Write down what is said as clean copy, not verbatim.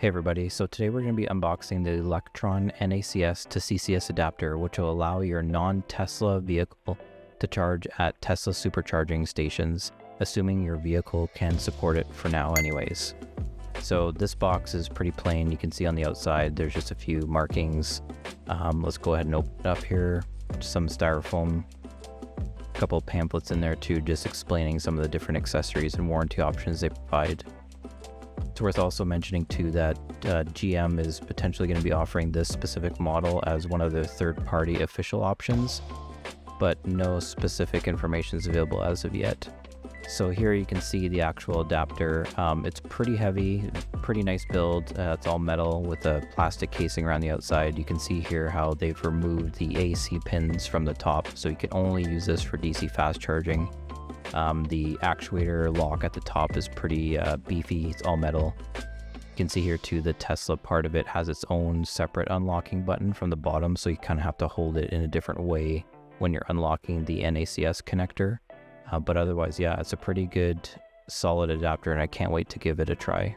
Hey everybody, so today we're going to be unboxing the Lectron NACS to CCS adapter, which will allow your non-Tesla vehicle to charge at Tesla SuperCharging stations, assuming your vehicle can support it for now anyways. So this box is pretty plain. You can see on the outside there's just a few markings. Let's go ahead and open it up here. Some styrofoam, a couple of pamphlets in there too, just explaining some of the different accessories and warranty options they provide. It's worth also mentioning too that GM is potentially going to be offering this specific model as one of their third-party official options, but no specific information is available as of yet. So here you can see the actual adapter. It's pretty heavy, pretty nice build. It's all metal with a plastic casing around the outside. You can see here how they've removed the AC pins from the top, so you can only use this for DC fast charging. The actuator lock at the top is pretty beefy. It's all metal. You can see here too the Tesla part of it has its own separate unlocking button from the bottom, so you kind of have to hold it in a different way when you're unlocking the NACS connector. But otherwise, yeah, it's a pretty good solid adapter and I can't wait to give it a try.